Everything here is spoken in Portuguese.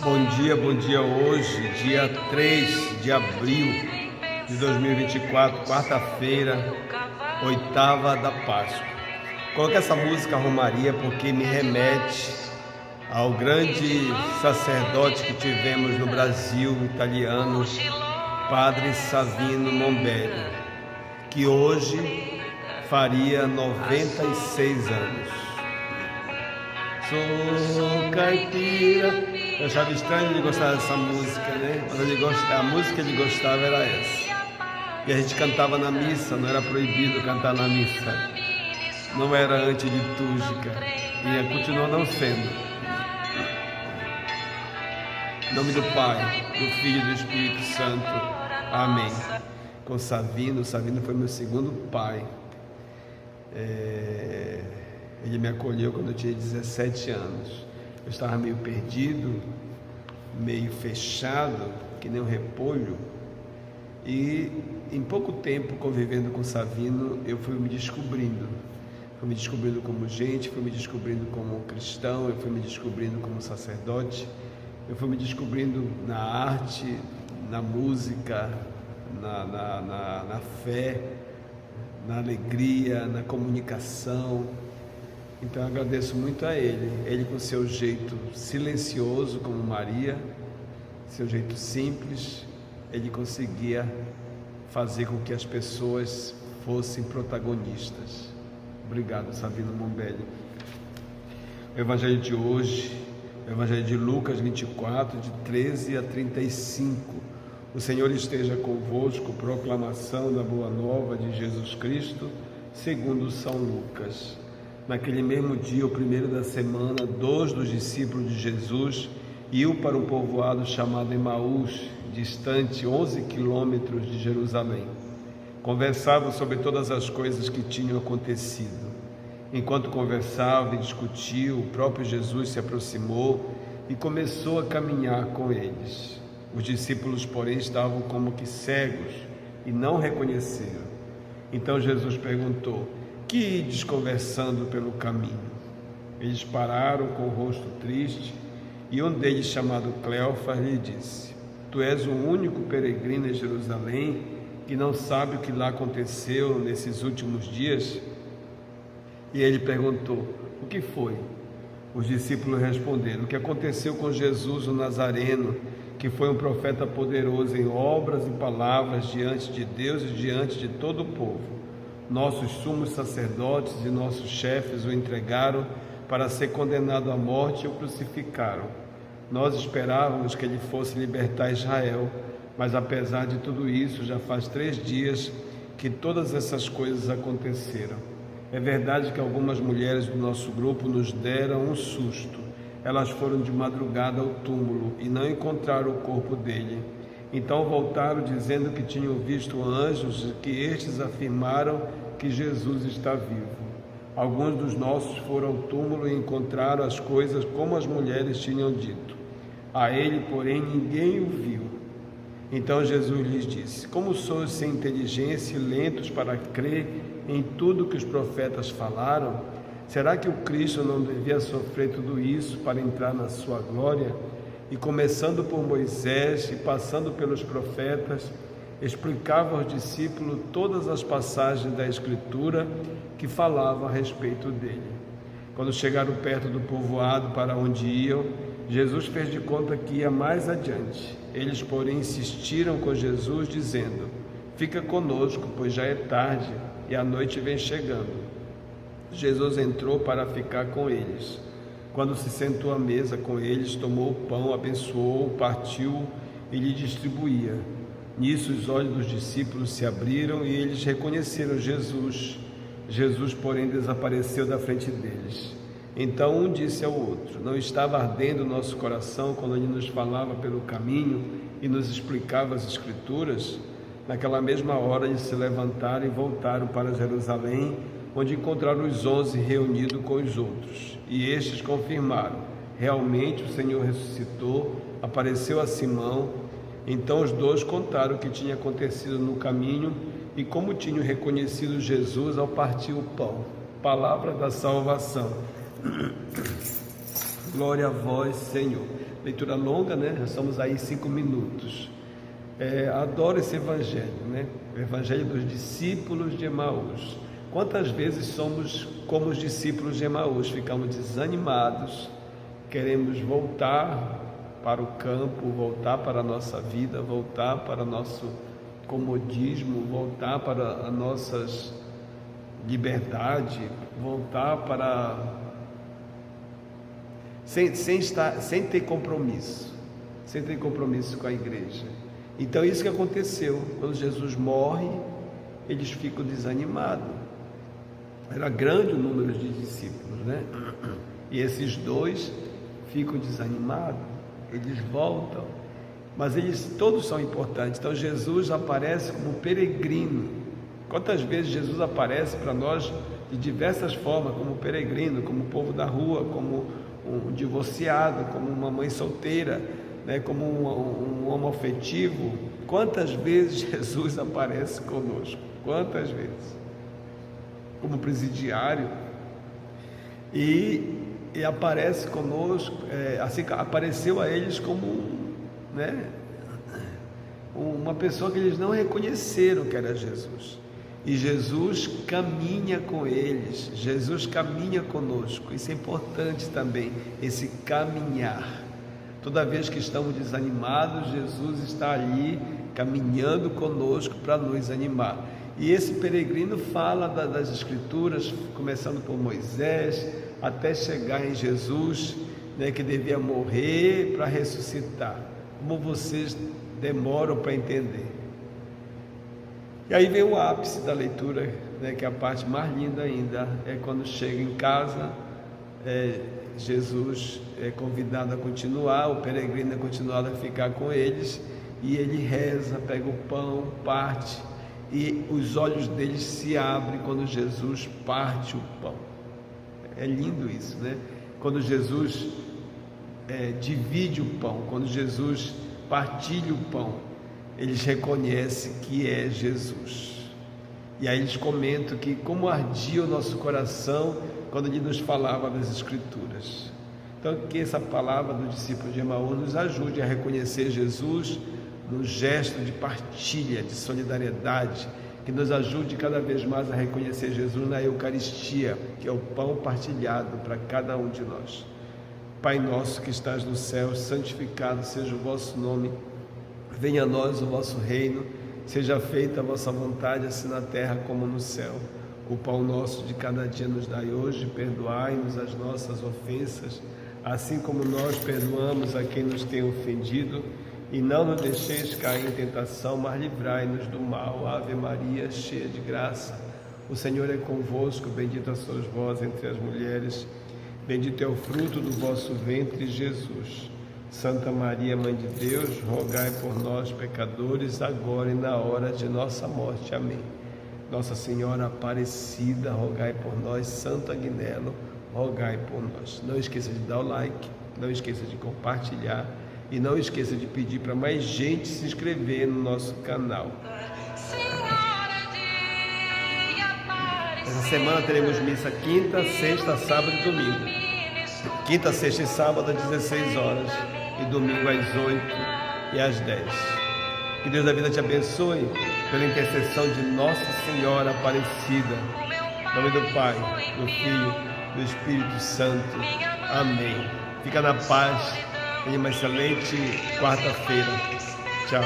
Bom dia hoje, dia 3 de abril de 2024, quarta-feira, oitava da Páscoa. Coloquei essa música Romaria porque me remete ao grande sacerdote que tivemos no Brasil, italiano, Padre Savino Mombelli, que hoje faria 96 anos. Sou caipira. Eu achava estranho ele gostar dessa música, né? Mas a música que ele gostava era essa. E a gente cantava na missa, não era proibido cantar na missa. Não era antilitúrgica. E continua não sendo. Em nome do Pai, do Filho e do Espírito Santo. Amém. Com Savino foi meu segundo pai. Ele me acolheu quando eu tinha 17 anos. Eu estava meio perdido, meio fechado, que nem um repolho. E em pouco tempo, convivendo com Savino, eu fui me descobrindo. Fui me descobrindo como gente, fui me descobrindo como cristão, eu fui me descobrindo como sacerdote. Eu fui me descobrindo na arte, na música, na fé, na alegria, na comunicação. Então eu agradeço muito a ele com seu jeito silencioso como Maria, seu jeito simples, ele conseguia fazer com que as pessoas fossem protagonistas. Obrigado, Savino Mombelli. O Evangelho de hoje, o Evangelho de Lucas 24, de 13 a 35. O Senhor esteja convosco, proclamação da Boa Nova de Jesus Cristo, segundo São Lucas. Naquele mesmo dia, o primeiro da semana, 2 dos discípulos de Jesus iam para um povoado chamado Emaús, distante 11 quilômetros de Jerusalém. Conversavam sobre todas as coisas que tinham acontecido. Enquanto conversavam e discutiam, o próprio Jesus se aproximou e começou a caminhar com eles. Os discípulos, porém, estavam como que cegos e não reconheceram. Então Jesus perguntou: que ides conversando pelo caminho? Eles pararam com o rosto triste, e um deles, chamado Cleofas, lhe disse: tu és o único peregrino em Jerusalém que não sabe o que lá aconteceu nesses últimos dias? E ele perguntou: o que foi? Os discípulos responderam: o que aconteceu com Jesus o Nazareno, que foi um profeta poderoso em obras e palavras diante de Deus e diante de todo o povo. Nossos sumos sacerdotes e nossos chefes o entregaram para ser condenado à morte e o crucificaram. Nós esperávamos que ele fosse libertar Israel, mas apesar de tudo isso, já faz 3 dias que todas essas coisas aconteceram. É verdade que algumas mulheres do nosso grupo nos deram um susto. Elas foram de madrugada ao túmulo e não encontraram o corpo dele. Então voltaram dizendo que tinham visto anjos e que estes afirmaram que Jesus está vivo. Alguns dos nossos foram ao túmulo e encontraram as coisas como as mulheres tinham dito. A ele, porém, ninguém o viu. Então Jesus lhes disse: como sois sem inteligência e lentos para crer em tudo que os profetas falaram? Será que o Cristo não devia sofrer tudo isso para entrar na sua glória? E começando por Moisés e passando pelos profetas, explicava aos discípulos todas as passagens da Escritura que falavam a respeito dele. Quando chegaram perto do povoado para onde iam, Jesus fez de conta que ia mais adiante. Eles, porém, insistiram com Jesus, dizendo: fica conosco, pois já é tarde e a noite vem chegando. Jesus entrou para ficar com eles. Quando se sentou à mesa com eles, tomou o pão, abençoou, partiu e lhe distribuía. Nisso os olhos dos discípulos se abriram e eles reconheceram Jesus. Jesus, porém, desapareceu da frente deles. Então um disse ao outro: não estava ardendo o nosso coração quando ele nos falava pelo caminho e nos explicava as Escrituras? Naquela mesma hora eles se levantaram e voltaram para Jerusalém, onde encontraram os 11 reunidos com os outros. E estes confirmaram: realmente o Senhor ressuscitou, apareceu a Simão. Então os 2 contaram o que tinha acontecido no caminho e como tinham reconhecido Jesus ao partir o pão. Palavra da salvação. Glória a vós, Senhor. Leitura longa, né? Já estamos aí em 5 minutos. Adoro esse evangelho, né? O evangelho dos discípulos de Emaús. Quantas vezes somos como os discípulos de Emaús, ficamos desanimados, queremos voltar para o campo, voltar para a nossa vida, voltar para o nosso comodismo, voltar para a nossa liberdade, voltar para... sem ter compromisso com a igreja. Então isso que aconteceu, quando Jesus morre, eles ficam desanimados. Era grande o número de discípulos, né? E esses 2 ficam desanimados, eles voltam, mas eles todos são importantes. Então Jesus aparece como peregrino. Quantas vezes Jesus aparece para nós de diversas formas, como peregrino, como povo da rua, como um divorciado, como uma mãe solteira, né, como um homoafetivo. Quantas vezes Jesus aparece conosco? Quantas vezes? Como presidiário, e aparece conosco, assim, apareceu a eles como, né, uma pessoa que eles não reconheceram que era Jesus. E Jesus caminha com eles, Jesus caminha conosco. Isso é importante também, esse caminhar. Toda vez que estamos desanimados, Jesus está ali caminhando conosco para nos animar. E esse peregrino fala das Escrituras, começando por Moisés, até chegar em Jesus, né, que devia morrer para ressuscitar. Como vocês demoram para entender. E aí vem o ápice da leitura, né, que é a parte mais linda ainda, é quando chega em casa, Jesus é convidado a continuar, o peregrino é continuado a ficar com eles, e ele reza, pega o pão, parte, e os olhos deles se abrem quando Jesus parte o pão. É lindo isso, né? Quando Jesus divide o pão, quando Jesus partilha o pão, eles reconhecem que é Jesus. E aí eles comentam que como ardia o nosso coração quando ele nos falava das Escrituras. Então que essa palavra do discípulo de Emaús nos ajude a reconhecer Jesus no gesto de partilha, de solidariedade, que nos ajude cada vez mais a reconhecer Jesus na Eucaristia, que é o pão partilhado para cada um de nós. Pai nosso que estás no céu, santificado seja o vosso nome, venha a nós o vosso reino, seja feita a vossa vontade, assim na terra como no céu. O pão nosso de cada dia nos dai hoje, perdoai-nos as nossas ofensas, assim como nós perdoamos a quem nos tem ofendido, e não nos deixeis cair em tentação, mas livrai-nos do mal. Ave Maria, cheia de graça, o Senhor é convosco, bendita sois vós entre as mulheres, bendito é o fruto do vosso ventre, Jesus. Santa Maria, Mãe de Deus, rogai por nós, pecadores, agora e na hora de nossa morte. Amém. Nossa Senhora Aparecida, rogai por nós. Santo Agnello, rogai por nós. Não esqueça de dar o like, não esqueça de compartilhar e não esqueça de pedir para mais gente se inscrever no nosso canal. Essa semana teremos missa quinta, sexta, sábado e domingo. Quinta, sexta e sábado às 16 horas e domingo às 8 e às 10. Que Deus da vida te abençoe pela intercessão de Nossa Senhora Aparecida. Em nome do Pai, do Filho, do Espírito Santo. Amém. Fica na paz. Tenha uma excelente quarta-feira. Tchau.